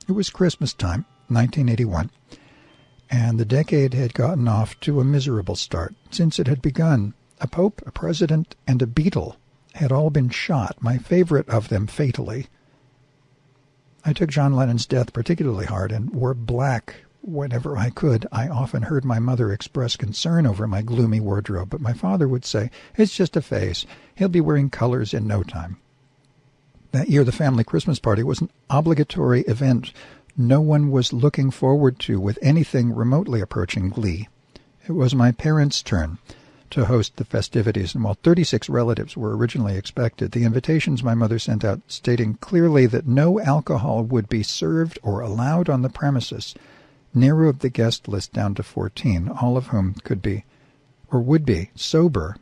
It was Christmas time, 1981, and the decade had gotten off to a miserable start. Since it had begun, a pope, a president, and a Beatle had all been shot, my favorite of them fatally. I took John Lennon's death particularly hard and wore black whenever I could. I often heard my mother express concern over my gloomy wardrobe, but my father would say, "It's just a phase. He'll be wearing colors in no time." That year, the family Christmas party was an obligatory event no one was looking forward to with anything remotely approaching glee. It was my parents' turn to host the festivities, and while 36 relatives were originally expected, the invitations my mother sent out stating clearly that no alcohol would be served or allowed on the premises narrowed the guest list down to 14, all of whom could be, or would be, sober,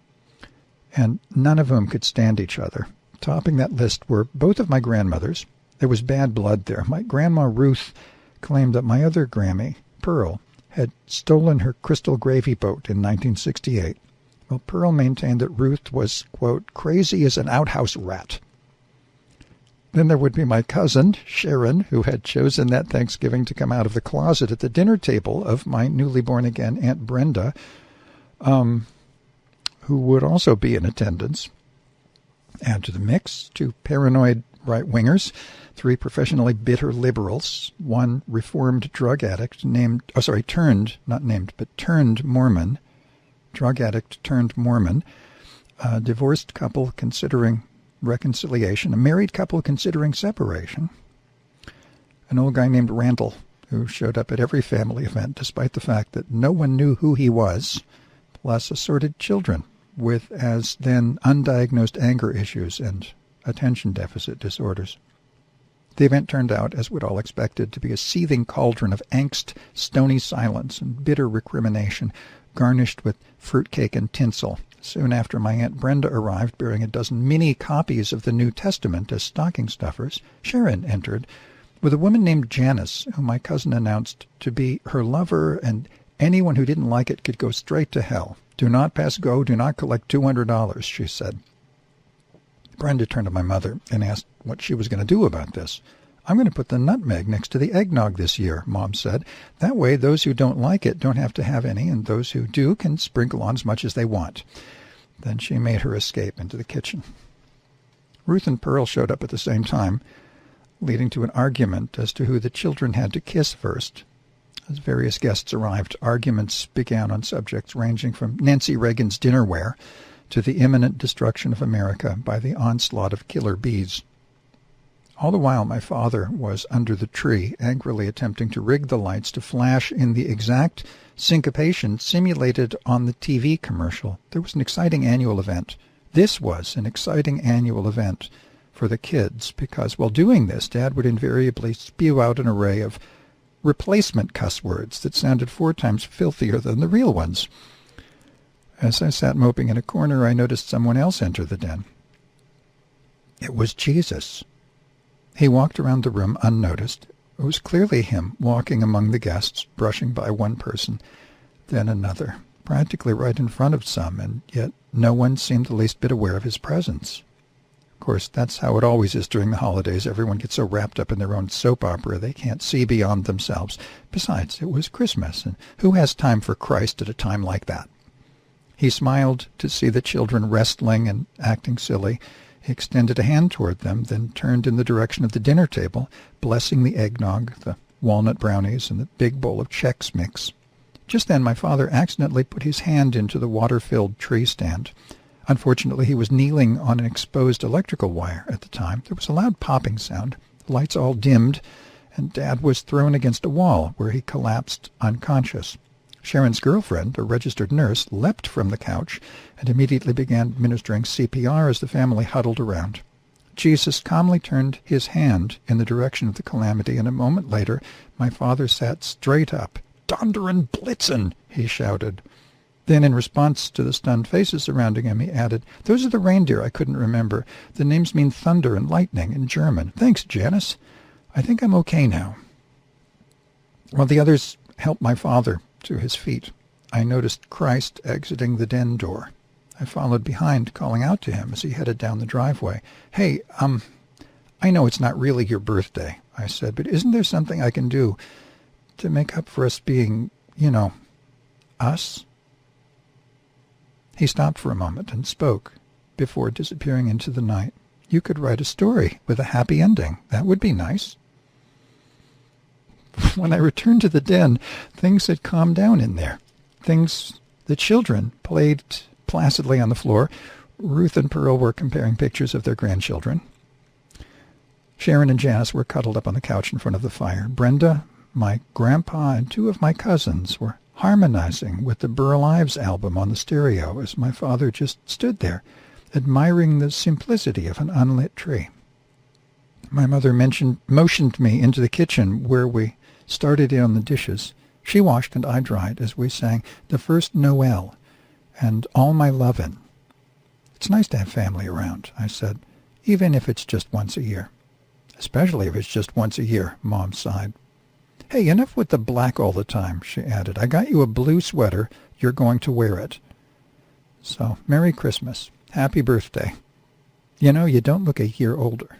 and none of whom could stand each other. Topping that list were both of my grandmothers. There was bad blood there. My grandma Ruth claimed that my other Grammy, Pearl, had stolen her crystal gravy boat in 1968. Well, Pearl maintained that Ruth was, quote, crazy as an outhouse rat. Then there would be my cousin, Sharon, who had chosen that Thanksgiving to come out of the closet at the dinner table of my newly born-again Aunt Brenda, who would also be in attendance. Add to the mix 2 paranoid right-wingers, 3 professionally bitter liberals, 1 reformed drug addict turned Mormon, drug addict turned Mormon, a divorced couple considering reconciliation, a married couple considering separation, an old guy named Randall who showed up at every family event despite the fact that no one knew who he was, plus assorted children with as then undiagnosed anger issues and attention deficit disorders. The event turned out, as we'd all expected, to be a seething cauldron of angst, stony silence, and bitter recrimination, garnished with fruitcake and tinsel. Soon after my Aunt Brenda arrived, bearing a dozen mini copies of the New Testament as stocking stuffers, Sharon entered with a woman named Janice, whom my cousin announced to be her lover, and anyone who didn't like it could go straight to hell. "Do not pass go, do not collect $200, she said. Brenda turned to my mother and asked what she was going to do about this. "I'm going to put the nutmeg next to the eggnog this year," Mom said. "That way those who don't like it don't have to have any, and those who do can sprinkle on as much as they want." Then she made her escape into the kitchen. Ruth and Pearl showed up at the same time, leading to an argument as to who the children had to kiss first. As various guests arrived, arguments began on subjects ranging from Nancy Reagan's dinnerware to the imminent destruction of America by the onslaught of killer bees. All the while, my father was under the tree, angrily attempting to rig the lights to flash in the exact syncopation simulated on the TV commercial. There was an exciting annual event. This was an exciting annual event for the kids, because while doing this, Dad would invariably spew out an array of replacement cuss words that sounded 4 times filthier than the real ones. As I sat moping in a corner, I noticed someone else enter the den. It was Jesus. He walked around the room unnoticed. It was clearly him walking among the guests, brushing by one person, then another, practically right in front of some, and yet no one seemed the least bit aware of his presence. Of course, that's how it always is during the holidays. Everyone gets so wrapped up in their own soap opera they can't see beyond themselves. Besides, it was Christmas, and who has time for Christ at a time like that? He smiled to see the children wrestling and acting silly. He extended a hand toward them, then turned in the direction of the dinner table, blessing the eggnog, the walnut brownies, and the big bowl of Chex Mix. Just then my father accidentally put his hand into the water-filled tree stand. Unfortunately, he was kneeling on an exposed electrical wire at the time. There was a loud popping sound. The lights all dimmed, and Dad was thrown against a wall, where he collapsed unconscious. Sharon's girlfriend, a registered nurse, leapt from the couch and immediately began administering CPR as the family huddled around. Jesus calmly turned his hand in the direction of the calamity, and a moment later my father sat straight up. "Donderen Blitzen!" he shouted. Then, in response to the stunned faces surrounding him, he added, "Those are the reindeer I couldn't remember. The names mean thunder and lightning in German. Thanks, Janice. I think I'm okay now." While the others helped my father to his feet, I noticed Christ exiting the den door. I followed behind, calling out to him as he headed down the driveway. "Hey, I know it's not really your birthday, I said, but isn't there something I can do to make up for us being, us? He stopped for a moment and spoke before disappearing into the night. You could write a story with a happy ending. That would be nice. When I returned to the den, things had calmed down in there. The children played placidly on the floor. Ruth and Pearl were comparing pictures of their grandchildren. Sharon and Janice were cuddled up on the couch in front of the fire. Brenda, my grandpa, and 2 of my cousins were harmonizing with the Burl Ives album on the stereo as my father just stood there, admiring the simplicity of an unlit tree. My mother motioned me into the kitchen where we started in on the dishes. She washed and I dried as we sang The First Noel and All My Lovin'. It's nice to have family around, I said, even if it's just once a year. Especially if it's just once a year, Mom sighed. Hey, enough with the black all the time, she added. I got you a blue sweater. You're going to wear it. So, Merry Christmas. Happy birthday. You don't look a year older.